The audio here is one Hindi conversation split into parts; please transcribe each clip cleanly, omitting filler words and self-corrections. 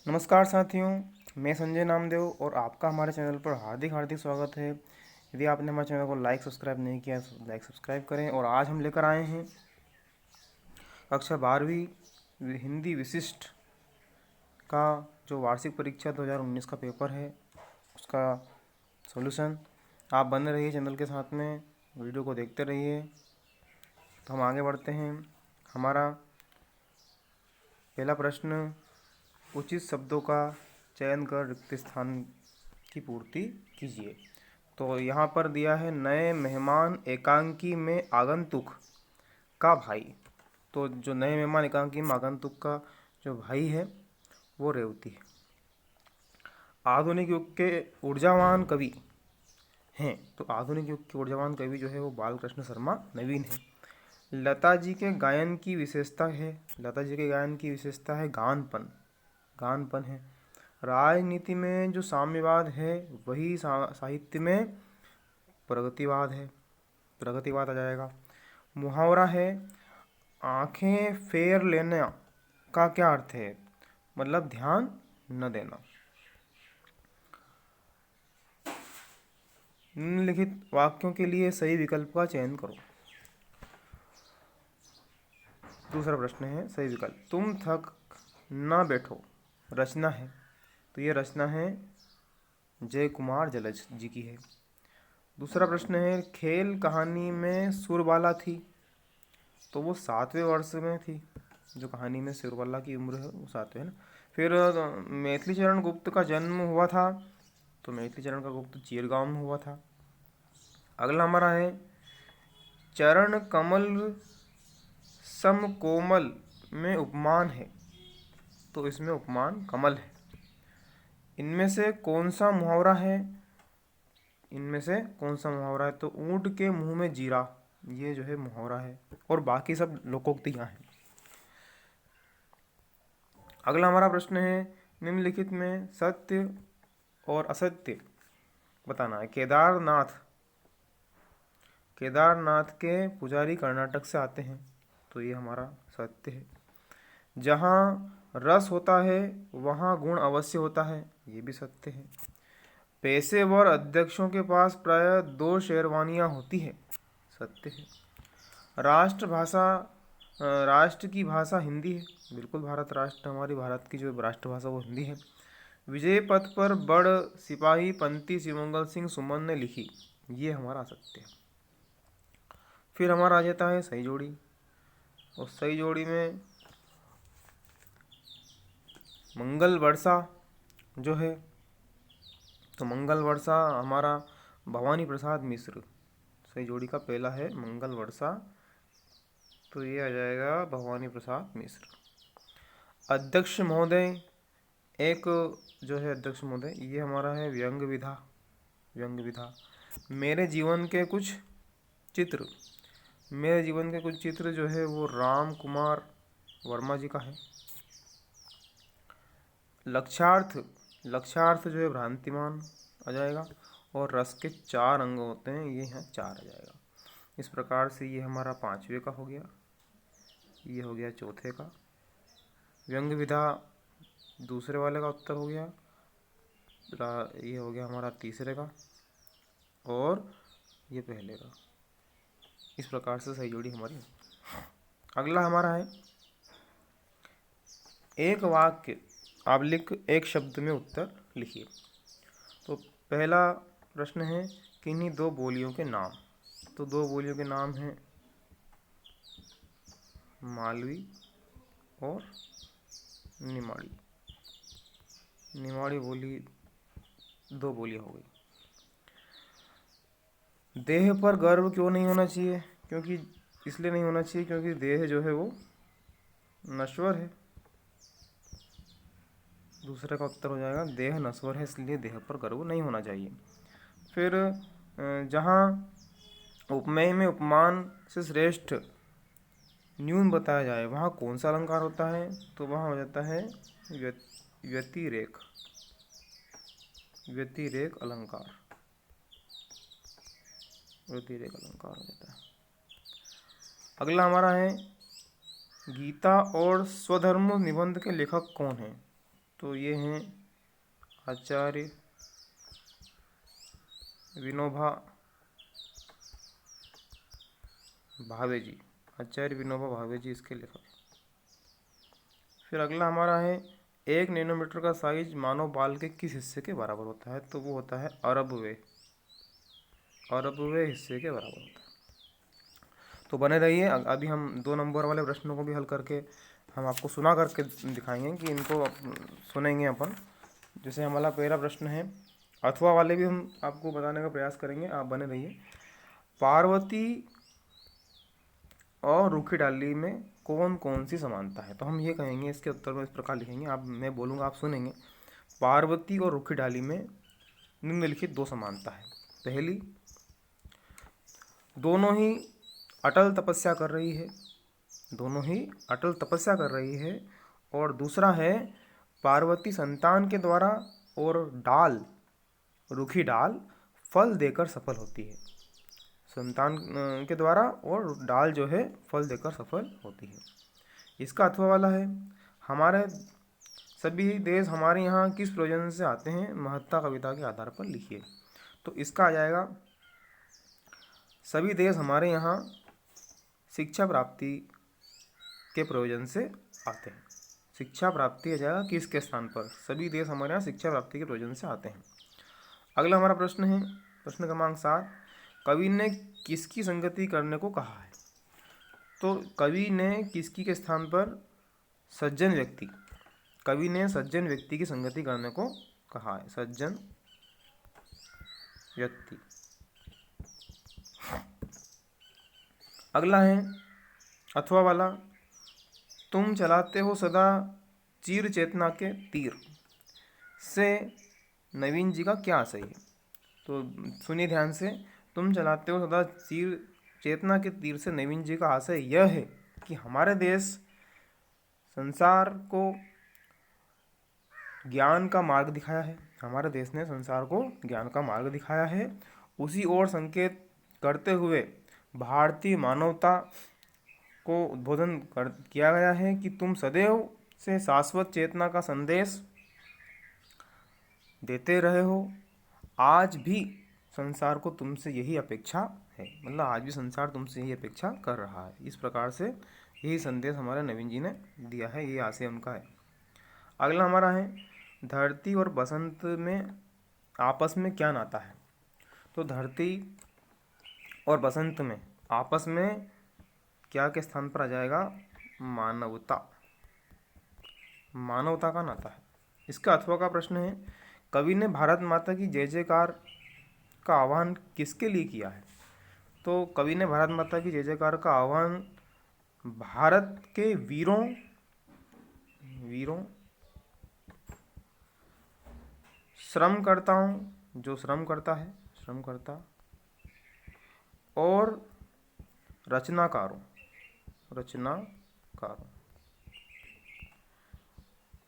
नमस्कार साथियों, मैं संजय नामदेव और आपका हमारे चैनल पर हार्दिक हार्दिक स्वागत है। यदि आपने हमारे चैनल को लाइक सब्सक्राइब नहीं किया तो लाइक सब्सक्राइब करें। और आज हम लेकर आए हैं कक्षा 12वीं हिंदी विशिष्ट का जो वार्षिक परीक्षा 2019 का पेपर है उसका सॉल्यूशन। आप बने रहिए चैनल के साथ में, वीडियो को देखते रहिए। तो हम आगे बढ़ते हैं। हमारा पहला प्रश्न, उचित शब्दों का चयन कर रिक्त स्थान की पूर्ति कीजिए। तो यहाँ पर दिया है, नए मेहमान एकांकी में आगंतुक का भाई। तो जो नए मेहमान एकांकी में आगंतुक का जो भाई है वो रेवती है। आधुनिक युग के ऊर्जावान कवि हैं, तो आधुनिक युग के ऊर्जावान कवि जो है वो बालकृष्ण शर्मा नवीन है। लता जी के गायन की विशेषता है, लता जी के गायन की विशेषता है गानपन है। राजनीति में जो साम्यवाद है वही साहित्य में प्रगतिवाद आ जाएगा। मुहावरा है, आंखें फेर लेना का क्या अर्थ है? मतलब ध्यान न देना। निम्नलिखित वाक्यों के लिए सही विकल्प का चयन करो। दूसरा प्रश्न है सही विकल्प, तुम थक ना बैठो रचना है। तो ये रचना है जय कुमार जलज जी की है। दूसरा प्रश्न है, खेल कहानी में सुरबाला थी। तो वो 7वें वर्ष में थी, जो कहानी में सुरबाला की उम्र है वो 7वें है ना। फिर मैथिली चरण गुप्त का जन्म हुआ था। तो मैथिली चरण का गुप्त चीरगांव में हुआ था। अगला हमारा है, चरण कमल सम कोमल में उपमान है। तो इसमें उपमान कमल है। इनमें से कौन सा मुहावरा है? तो ऊंट के मुंह में जीरा, ये जो है मुहावरा है। और बाकी सब लोकोक्तियां हैं। अगला हमारा प्रश्न है, निम्नलिखित में सत्य और असत्य बताना है। केदारनाथ के पुजारी कर्नाटक से आते हैं। तो ये हमारा सत्य है। जहाँ रस होता है वहाँ गुण अवश्य होता है, ये भी सत्य है। पेशेवर अध्यक्षों के पास प्रायः 2 शेरवानियाँ होती है, सत्य है। राष्ट्र की भाषा हिंदी है, बिल्कुल। हमारी भारत की जो राष्ट्रभाषा वो हिंदी है। विजय पथ पर बड़ सिपाही पंथी शिवमंगल सिंह सुमन ने लिखी, ये हमारा सत्य है। फिर हमारा आ जाता है सही जोड़ी। और सही जोड़ी में मंगल वर्षा जो है, तो मंगल वर्षा हमारा भवानी प्रसाद मिश्र। सही जोड़ी का पहला है मंगल वर्षा, तो ये आ जाएगा भवानी प्रसाद मिश्र। अध्यक्ष महोदय, एक जो है अध्यक्ष महोदय, ये हमारा है व्यंग विधा। मेरे जीवन के कुछ चित्र जो है वो राम कुमार वर्मा जी का है। लक्ष्यार्थ जो है भ्रांतिमान आ जाएगा। और रस के 4 अंग होते हैं, ये यहाँ 4 आ जाएगा। इस प्रकार से ये हमारा 5वें का हो गया, ये हो गया चौथे का। व्यंग विधा दूसरे वाले का उत्तर हो गया, ये हो गया हमारा तीसरे का, और ये पहले का। इस प्रकार से सही जोड़ी हमारी। अगला हमारा है, एक वाक्य आप लिख एक शब्द में उत्तर लिखिए। तो पहला प्रश्न है, किन्हीं 2 बोलियों के नाम। तो 2 बोलियों के नाम हैं मालवी और निमाड़ी बोली, 2 बोलियां हो गई। देह पर गर्व क्यों नहीं होना चाहिए? इसलिए नहीं होना चाहिए क्योंकि देह जो है वो नश्वर है। दूसरे का उत्तर हो जाएगा, देह नश्वर है इसलिए देह पर गर्व नहीं होना चाहिए। फिर जहाँ उपमेय में उपमान से श्रेष्ठ न्यून बताया जाए वहाँ कौन सा अलंकार होता है? तो वहाँ हो जाता है व्यतिरेक अलंकार हो जाता है। अगला हमारा है, गीता और स्वधर्म निबंध के लेखक कौन हैं? तो ये हैं आचार्य विनोबा भावे जी। आचार्य विनोबा भावे जी इसके लेखक। फिर अगला हमारा है 1 नैनोमीटर का साइज मानव बाल के किस हिस्से के बराबर होता है? तो वो होता है अरबवे हिस्से के बराबर होता है। तो बने रहिए, अभी हम 2 नंबर वाले प्रश्नों को भी हल करके हम आपको सुना करके दिखाएंगे कि इनको सुनेंगे अपन। जैसे हमारा पहला प्रश्न है, अथवा वाले भी हम आपको बताने का प्रयास करेंगे, आप बने रहिए। पार्वती और रूखी डाली में कौन कौन सी समानता है? तो हम ये कहेंगे, इसके उत्तर में इस प्रकार लिखेंगे, आप मैं बोलूँगा आप सुनेंगे। पार्वती और रूखी डाली में निम्नलिखित 2 समानता है। पहली, दोनों ही अटल तपस्या कर रही है, दोनों ही अटल तपस्या कर रही है। और दूसरा है, पार्वती संतान के द्वारा और डाल, रूखी डाल फल देकर सफल होती है। संतान के द्वारा और डाल जो है फल देकर सफल होती है। इसका अथवा वाला है, हमारे सभी देश हमारे यहाँ किस प्रयोजन से आते हैं? महत्ता कविता के आधार पर लिखिए। तो इसका आ जाएगा, सभी देश हमारे यहाँ शिक्षा प्राप्ति के प्रयोजन से आते हैं। शिक्षा प्राप्ति आ जाएगा किसके स्थान पर? सभी देश हमारे यहाँ शिक्षा प्राप्ति के प्रयोजन से आते हैं। अगला हमारा प्रश्न है प्रश्न क्रमांक 7, कवि ने किसकी संगति करने को कहा है? तो कवि ने किसकी के स्थान पर? सज्जन व्यक्ति। कवि ने सज्जन व्यक्ति की संगति करने को कहा है, सज्जन व्यक्ति। अगला है अथवा वाला, तुम चलाते हो सदा चीर चेतना के तीर से नवीन जी का क्या आशय है? तो सुनिए ध्यान से, तुम चलाते हो सदा चीर चेतना के तीर से नवीन जी का आशय यह है कि हमारे देश संसार को ज्ञान का मार्ग दिखाया है, हमारे देश ने संसार को ज्ञान का मार्ग दिखाया है। उसी ओर संकेत करते हुए भारतीय मानवता को उद्बोधन किया गया है कि तुम सदैव से शाश्वत चेतना का संदेश देते रहे हो। आज भी संसार को तुमसे यही अपेक्षा है, मतलब आज भी संसार तुमसे यही अपेक्षा कर रहा है। इस प्रकार से यही संदेश हमारे नवीन जी ने दिया है, ये आशय उनका है। अगला हमारा है, धरती और बसंत में आपस में क्या नाता है? तो धरती और बसंत में आपस में क्या के स्थान पर आ जाएगा? मानवता, मानवता का नाता है। इसका अथवा का प्रश्न है, कवि ने भारत माता की जय जयकार का आह्वान किसके लिए किया है? तो कवि ने भारत माता की जय जयकार का आह्वान भारत के वीरों श्रमकर्ताओं, जो श्रम करता है, श्रमकर्ता, और रचनाकारों,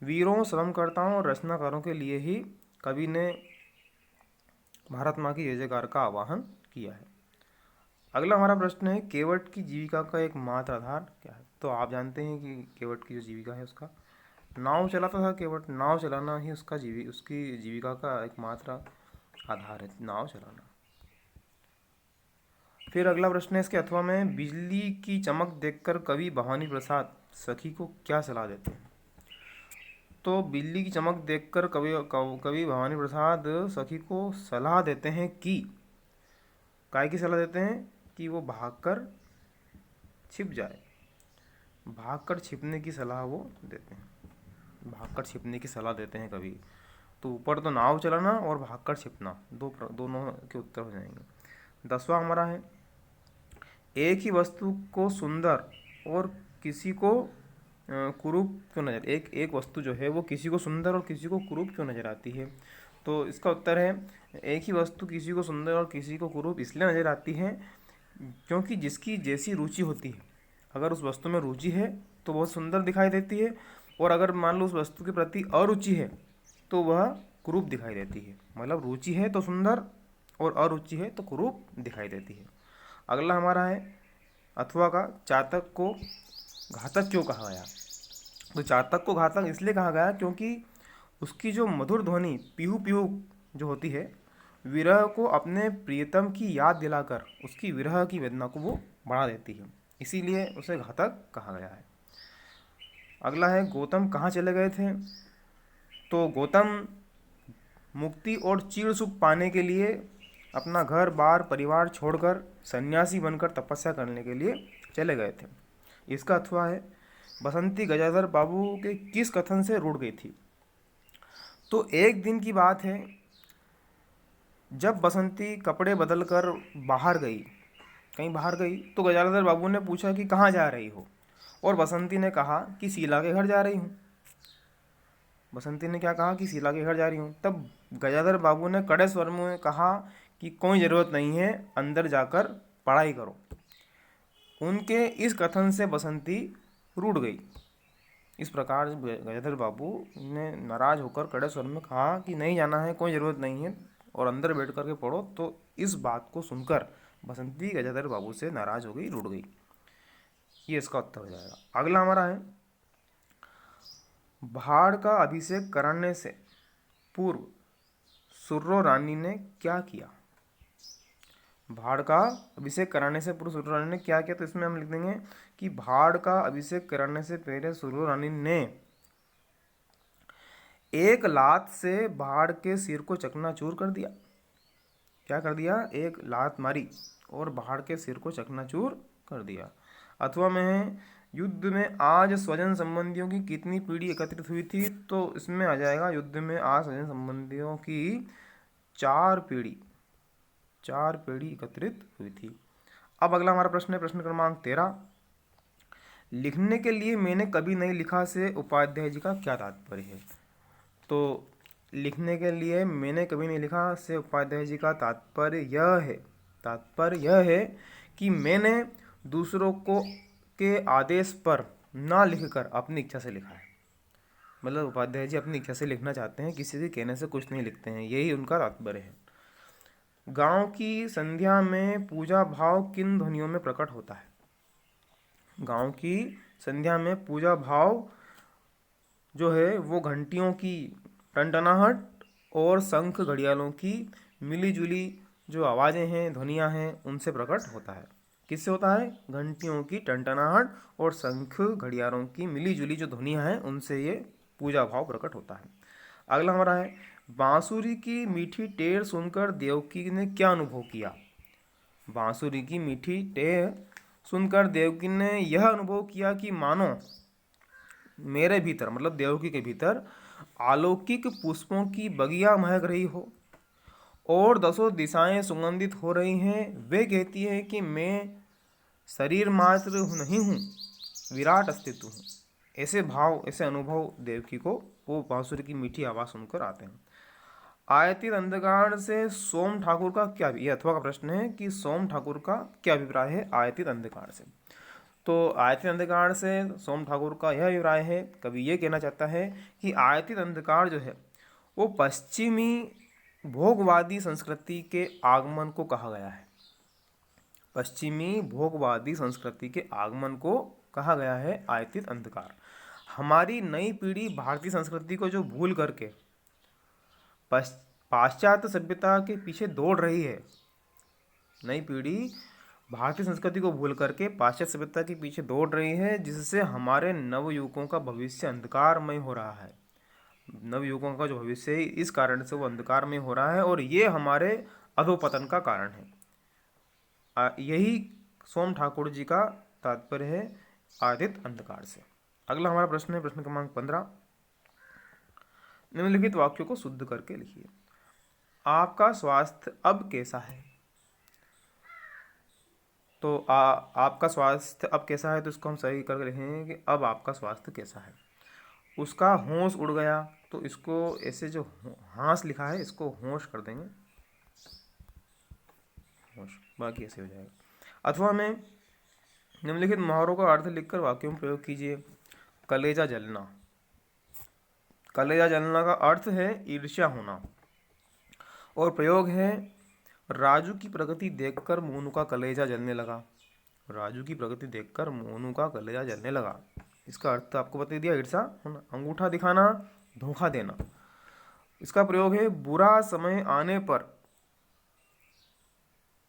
वीरों, श्रमकर्ताओं और रचनाकारों के लिए ही कवि ने भारत माँ की जय जयकार का आह्वान किया है। अगला हमारा प्रश्न है, केवट की जीविका का एकमात्र आधार क्या है? तो आप जानते हैं कि केवट की जो जीविका है उसका नाव चलाता था। केवट, नाव चलाना ही उसकी जीविका का एकमात्र आधार है, नाव चलाना। फिर अगला प्रश्न है इसके अथवा में, बिजली की चमक देखकर कवि भवानी प्रसाद सखी को क्या सलाह देते हैं? तो बिजली की चमक देखकर कवि भवानी प्रसाद सखी को सलाह देते हैं कि, काय की सलाह देते हैं? कि वो भागकर छिप जाए, भागकर छिपने की सलाह वो देते हैं, भागकर छिपने की सलाह देते हैं कवि। तो ऊपर तो नाव चलाना और भागकर छिपना, दोनों के उत्तर हो जाएंगे। 10वां हमारा है, एक ही वस्तु को सुंदर और किसी को कुरूप क्यों नजर, एक वस्तु जो है वो किसी को सुंदर और किसी को कुरूप क्यों नजर आती है? तो इसका उत्तर है, एक ही वस्तु किसी को सुंदर और किसी को कुरूप इसलिए नजर आती है क्योंकि जिसकी जैसी रुचि होती है, अगर उस वस्तु में रुचि है तो बहुत सुंदर दिखाई देती है, और अगर मान लो उस वस्तु के प्रति अरुचि है तो वह कुरूप दिखाई देती है। मतलब रुचि है तो सुंदर और अरुचि है तो कुरूप दिखाई देती है। अगला हमारा है अथवा का, चातक को घातक क्यों कहा गया? तो चातक को घातक इसलिए कहा गया क्योंकि उसकी जो मधुर ध्वनि पीहू पीहू जो होती है, विरह को अपने प्रियतम की याद दिलाकर उसकी विरह की वेदना को वो बढ़ा देती है, इसीलिए उसे घातक कहा गया है। अगला है, गौतम कहाँ चले गए थे? तो गौतम मुक्ति और चिर सुख पाने के लिए अपना घर बार परिवार छोड़कर सन्यासी बनकर तपस्या करने के लिए चले गए थे। इसका अथवा है, बसंती गजाधर बाबू के किस कथन से रुठ गई थी? तो एक दिन की बात है, जब बसंती कपड़े बदलकर बाहर गई, कहीं बाहर गई, तो गजाधर बाबू ने पूछा कि कहाँ जा रही हो? और बसंती ने कहा कि शीला के घर जा रही हूँ। बसंती ने क्या कहा? कि शीला के घर जा रही हूँ। तब गजाधर बाबू ने कड़े स्वर में कहा कि कोई ज़रूरत नहीं है, अंदर जाकर पढ़ाई करो। उनके इस कथन से बसंती रूठ गई। इस प्रकार गजाधर बाबू ने नाराज होकर कड़े स्वर में कहा कि नहीं जाना है, कोई ज़रूरत नहीं है, और अंदर बैठ करके पढ़ो। तो इस बात को सुनकर बसंती गजाधर बाबू से नाराज हो गई, रूठ गई। ये इसका उत्तर हो जाएगा। अगला हमारा है, भाड़ का अभिषेक करने से पूर्व सुर्रो रानी ने क्या किया? भाड़ का अभिषेक कराने से पूर्व सुर्रो रानी ने क्या किया? तो इसमें हम लिख देंगे कि भाड़ का अभिषेक कराने से पहले सुर्रो रानी ने एक लात से भाड़ के सिर को चकनाचूर कर दिया। क्या कर दिया? एक लात मारी और भाड़ के सिर को चकनाचूर कर दिया। अथवा में है, युद्ध में आज स्वजन संबंधियों की कितनी पीढ़ी एकत्रित हुई थी? तो इसमें आ जाएगा, युद्ध में आज स्वजन संबंधियों की 4 पीढ़ी एकत्रित हुई थी। अब अगला हमारा प्रश्न है, प्रश्न क्रमांक 13, लिखने के लिए मैंने कभी नहीं लिखा से उपाध्याय जी का क्या तात्पर्य है? तो लिखने के लिए मैंने कभी नहीं लिखा से उपाध्याय जी का तात्पर्य यह है कि मैंने दूसरों को के आदेश पर ना लिखकर अपनी इच्छा से लिखा है। मतलब उपाध्याय जी अपनी इच्छा से लिखना चाहते हैं, किसी के कहने से कुछ नहीं लिखते हैं, यही उनका तात्पर्य है। गांव की संध्या में पूजा भाव किन ध्वनियों में प्रकट होता है? गांव की संध्या में पूजा भाव जो है वो घंटियों की टनटनाहट और शंख घड़ियालों की मिली-जुली जो आवाज़ें हैं, ध्वनियाँ हैं, उनसे प्रकट होता है। किससे होता है? घंटियों की टनटनाहट और शंख घड़ियालों की मिली-जुली जो ध्वनियाँ हैं, उनसे ये पूजा भाव प्रकट होता है। अगला हमारा है, बांसुरी की मीठी टेर सुनकर देवकी ने क्या अनुभव किया? बांसुरी की मीठी टेर सुनकर देवकी ने यह अनुभव किया कि मानो मेरे भीतर, मतलब देवकी के भीतर, अलौकिक पुष्पों की बगिया महक रही हो और 10 दिशाएं सुगंधित हो रही हैं। वे कहती है कि मैं शरीर मात्र नहीं हूँ, विराट अस्तित्व हूँ। ऐसे भाव, ऐसे अनुभव देवकी को वो बांसुरी की मीठी आवाज़ सुनकर आते हैं। आयतित अंधकार से सोम ठाकुर का क्या, ये अथवा का प्रश्न है कि सोम ठाकुर का क्या अभिप्राय है आयतित अंधकार से? तो आयतित अंधकार से सोम ठाकुर का यह अभिप्राय है, कवि ये कहना चाहता है कि आयतित अंधकार जो है वो पश्चिमी भोगवादी संस्कृति के आगमन को कहा गया है। पश्चिमी भोगवादी संस्कृति के आगमन को कहा गया है आयतित अंधकार। हमारी नई पीढ़ी भारतीय संस्कृति को जो भूल करके पाश्चात्य सभ्यता के पीछे दौड़ रही है, नई पीढ़ी भारतीय संस्कृति को भूल करके पाश्चात्य सभ्यता के पीछे दौड़ रही है, जिससे हमारे नवयुवकों का भविष्य अंधकारमय हो रहा है। नवयुवकों का जो भविष्य है, इस कारण से वो अंधकारमय हो रहा है और ये हमारे अधोपतन का कारण है। यही सोम ठाकुर जी का तात्पर्य है आयतित अंधकार से। अगला हमारा प्रश्न है, प्रश्न क्रमांक 15, निम्नलिखित वाक्यों को शुद्ध करके लिखिए। आपका स्वास्थ्य अब कैसा है? तो आपका स्वास्थ्य अब कैसा है, तो इसको हम सही करके लिखेंगे कि अब आपका स्वास्थ्य कैसा है। उसका होश उड़ गया, तो इसको ऐसे जो हांस लिखा है इसको होश कर देंगे, होश, बाकी ऐसे हो जाएगा। अथवा में निम्नलिखित मुहावरों का अर्थ लिखकर वाक्यों में प्रयोग कीजिए। कलेजा जलना, कलेजा जलना का अर्थ है ईर्ष्या होना, और प्रयोग है राजू की प्रगति देखकर मोनू का कलेजा जलने लगा। राजू की प्रगति देखकर मोनू का कलेजा जलने लगा, इसका अर्थ आपको बता दिया, ईर्ष्या होना। अंगूठा दिखाना, धोखा देना, इसका प्रयोग है बुरा समय आने पर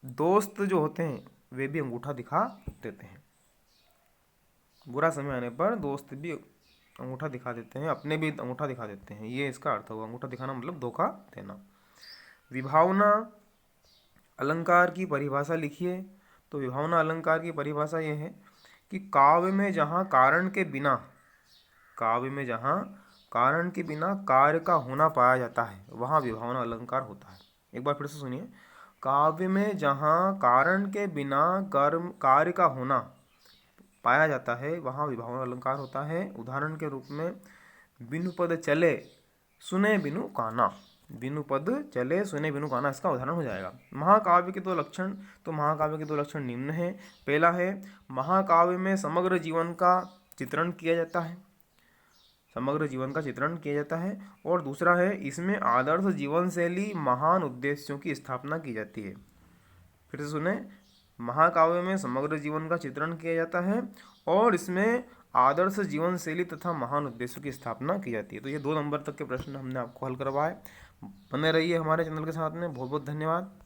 दोस्त जो होते हैं वे भी अंगूठा दिखा देते हैं। बुरा समय आने पर दोस्त भी अंगूठा दिखा देते हैं, अपने भी अंगूठा दिखा देते हैं, ये इसका अर्थ हुआ। अंगूठा दिखाना मतलब धोखा देना। विभावना अलंकार की परिभाषा लिखिए। तो विभावना अलंकार की परिभाषा ये है कि काव्य में जहाँ कारण के बिना, काव्य में जहाँ कारण के बिना कार्य का होना पाया जाता है वहाँ विभावना अलंकार होता है। एक बार फिर से सुनिए। काव्य में जहाँ कारण के बिना कर्म कार्य का होना पाया जाता है वहाँ विभावना अलंकार होता है। उदाहरण के रूप में बिनु पद चले सुने बिनु काना, बिनु पद चले सुने बिनु काना इसका उदाहरण हो जाएगा। महाकाव्य के दो लक्षण, तो महाकाव्य के दो लक्षण निम्न हैं। पहला है महाकाव्य में समग्र जीवन का चित्रण किया जाता है, समग्र जीवन का चित्रण किया जाता है। और दूसरा है इसमें आदर्श जीवन शैली महान उद्देश्यों की स्थापना की जाती है। फिर से सुने, महाकाव्य में समग्र जीवन का चित्रण किया जाता है और इसमें आदर्श जीवन शैली तथा महान उद्देश्यों की स्थापना की जाती है। तो ये 2 नंबर तक के प्रश्न हमने आपको हल करवाए। बने रहिए हमारे चैनल के साथ में। बहुत बहुत धन्यवाद।